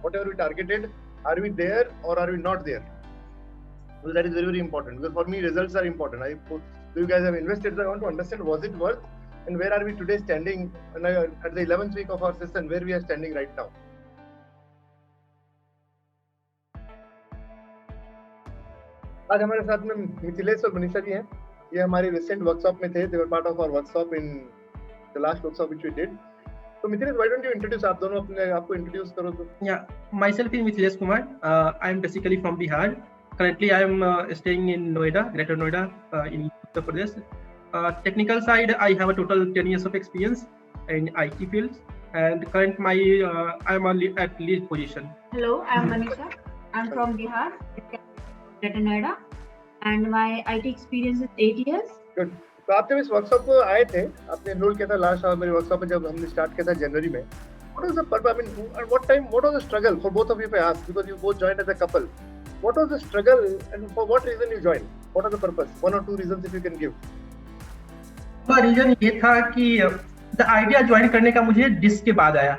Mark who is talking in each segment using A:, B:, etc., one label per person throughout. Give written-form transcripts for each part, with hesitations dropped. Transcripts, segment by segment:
A: whatever we targeted, are we there or are we not there? Because that is very, very important. Because for me, results are important. You guys have invested, so I want to understand, was it worth, and where are we today standing at the 11th week of our session, where we are standing right now. आज हमारे साथ में मिथिलेश और मनीषा जी हैं. ये हमारे recent workshop में थे. They were part of our workshop in the last workshop which we did. So Mithilesh, why don't you introduce, आप दोनों अपने आप को introduce करो तो.
B: Yeah, myself is Mithilesh Kumar. I am basically from Bihar. Currently, I am staying in Noida, Greater Noida, in Uttar Pradesh. Technical side, I have a total 10 years of experience in IT fields, and I am at lead position.
C: Hello, I am Manisha. I am from Bihar, Greater Noida, and my IT experience is 8 years.
A: Good. तो आप जब इस workshop को आए थे, आपने enrol किया था लास्ट मेरे वर्कशॉप में जब हमने स्टार्ट किया था जनवरी में. What was the purpose? I mean, what was the struggle for both of you? If I ask, because you both joined as a couple, what was the struggle and for what reason you joined? What was the purpose? 1 or 2 reasons if you can give.
B: Reason ये था कि the idea join करने का मुझे dish के बाद आया,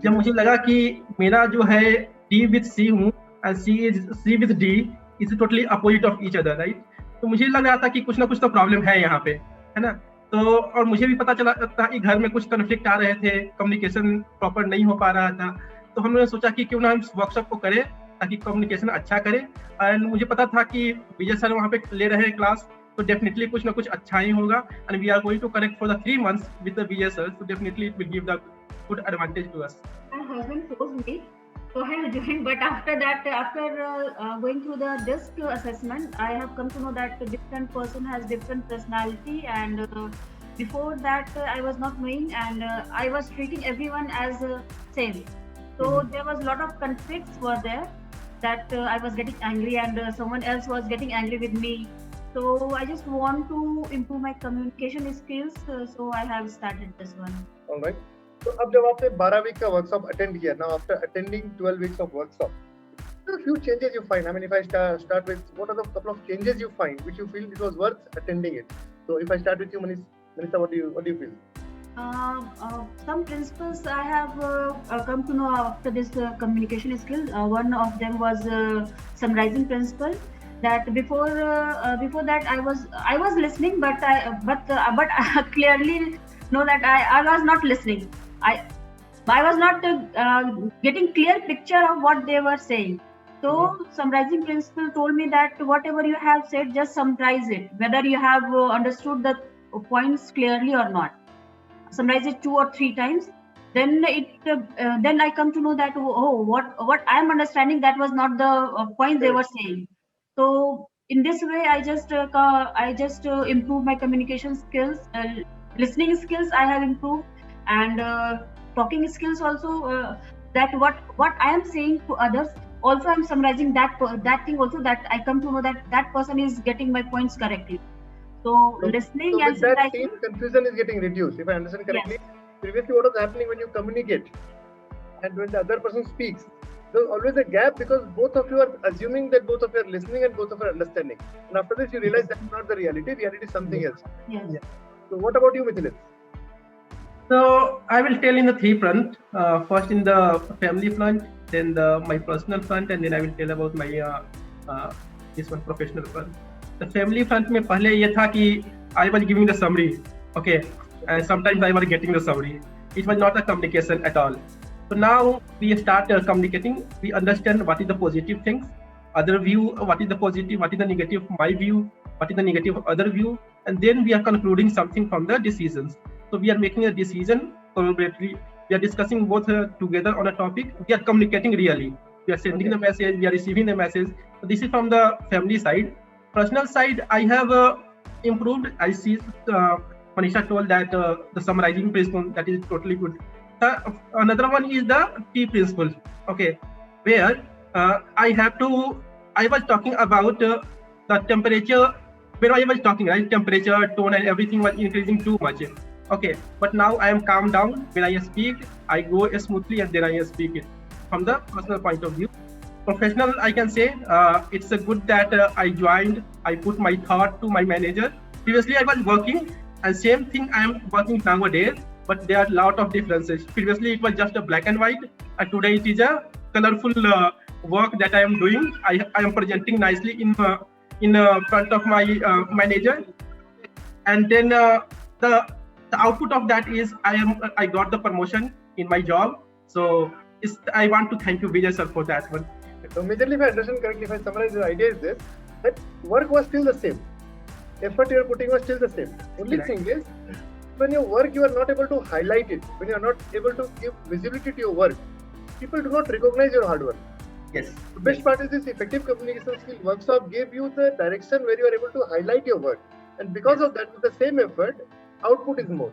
B: जब मुझे लगा कि मेरा जो है डी विद सी हूँ and C with D is totally opposite of each other, right. तो मुझे लग रहा था कि कुछ ना कुछ तो प्रॉब्लम है यहाँ पे, है ना. तो और मुझे भी पता चला था कि घर में कुछ कन्फ्लिक्ट आ रहे थे, कम्युनिकेशन प्रॉपर नहीं हो पा रहा था. तो हमने सोचा कि क्यों ना हम वर्कशॉप को करें ताकि कम्युनिकेशन अच्छा करें. एंड मुझे पता था कि विजय सर वहाँ पे ले रहे हैं क्लास, तो डेफिनेटली कुछ ना कुछ अच्छा ही होगा. And we are going to connect for the 3 months with the Vijay sir, so definitely it will give the good advantage to us.
C: My husband forced me, so I have joined. But after that, going through the DISC assessment, I have come to know that a different person has different personality, and before that I was not knowing, and I was treating everyone as same. So there was a lot of conflicts were there, that I was getting angry and someone else was getting angry with me. So I just want to improve my communication skills, so I have started this one.
A: All right. तो अब जब आपने 12 week का workshop attend किया, now after attending 12 weeks of workshop, there are few changes you find. I mean, if I start with, what are the couple of changes you find which you feel it was worth attending it? So if I start with you, Manisha, what do you feel?
C: Some principles I have come to know after this communication skill. One of them was summarizing principle. That before that I was listening, but I clearly know that I was not listening. I was not getting clear picture of what they were saying. So summarizing principle told me that whatever you have said, just summarize it, whether you have understood the points clearly or not. Summarize it 2 or 3 times. Then I come to know that what I am understanding, that was not the point they were saying. So in this way, I just improve my communication skills, listening skills I have improved, and talking skills also. That what I am saying to others, also I am summarizing that thing also, that I come to know that person is getting my points correctly. So listening and
A: summarizing, that confusion is getting reduced. If I understand correctly, yes. Previously what was happening when you communicate and when the other person speaks, there's always a gap because both of you are assuming that both of you are listening and both of you are understanding. And after this, you realize that's not the reality. Reality is something else.
C: Yes.
A: Yeah. So what about you, Mithilesh?
B: So I will tell in the 3 front. First in the family front, then my personal front, and then I will tell about my this one professional front. The family front में पहले ये था कि I was giving the summary, okay, and sometimes I was getting the summary. It was not a communication at all. So now we start communicating. We understand what is the positive things, other view, what is the positive, what is the negative, my view, what is the negative of other view, and then we are concluding something from the decisions. So we are making a decision collaboratively. We are discussing both together on a topic. We are communicating really. We are sending the message, we are receiving the message. So this is from the family side. Personal side, I have improved. I see Manisha told that the summarizing principle, that is totally good. Another one is the T principle, okay, where I was talking about the temperature. When I was talking, right, temperature, tone and everything was increasing too much, okay, but now I am calm down. When I speak, I go smoothly and then I speak it. From the personal point of view. Professional, I can say it's a good that I joined. I put my thought to my manager. Previously I was working, and same thing I am working nowadays, but there are a lot of differences. Previously it was just a black and white, and today it is a colorful work that I am doing. I am presenting nicely in front of my manager, and then the output of that is I got the promotion in my job. So I want to thank you, Vijay sir, for that one.
A: So majorly, if I understand correctly, if I summarize, the idea is this: that work was still the same, effort you are putting was still the same. Only
B: Right.
A: thing is, when your work you are not able to highlight it, when you are not able to give visibility to your work, people do not recognize your hard work.
B: Yes.
A: The best part is this effective communication skill workshop gave you the direction where you are able to highlight your work, and because of that, with the same effort, output is more.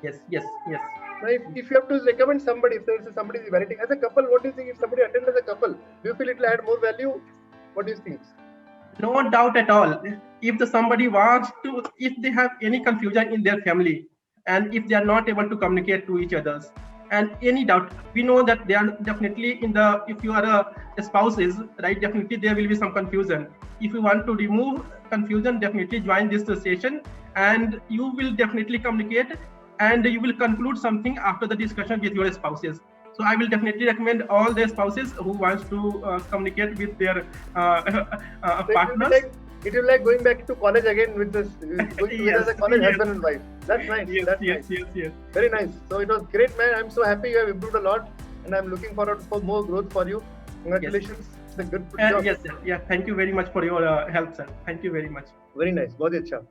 B: Yes. Yes. Yes.
A: Now, if you have to recommend somebody, if there is somebody is evaluating as a couple, what do you think? If somebody attends as a couple, do you feel it will add more value? What do you think?
B: No doubt at all. If somebody wants to, if they have any confusion in their family, and if they are not able to communicate to each other, and any doubt, we know that they are definitely if you are a spouses, right, definitely there will be some confusion. If you want to remove confusion, definitely join this session, and you will definitely communicate, and you will conclude something after the discussion with your spouses. So I will definitely recommend all the spouses who wants to communicate with their partners.
A: It will be like going back to college again with this, going together as a college husband and wife. That's nice.
B: Yes,
A: That's
B: yes,
A: nice.
B: yes, yes.
A: Very nice. So it was great, man. I'm so happy you have improved a lot, and I'm looking forward for more growth for you. Congratulations. It's a good job.
B: Yes, sir. Yeah, thank you very much for your help, sir. Thank you very much.
A: Very nice. बहुत अच्छा.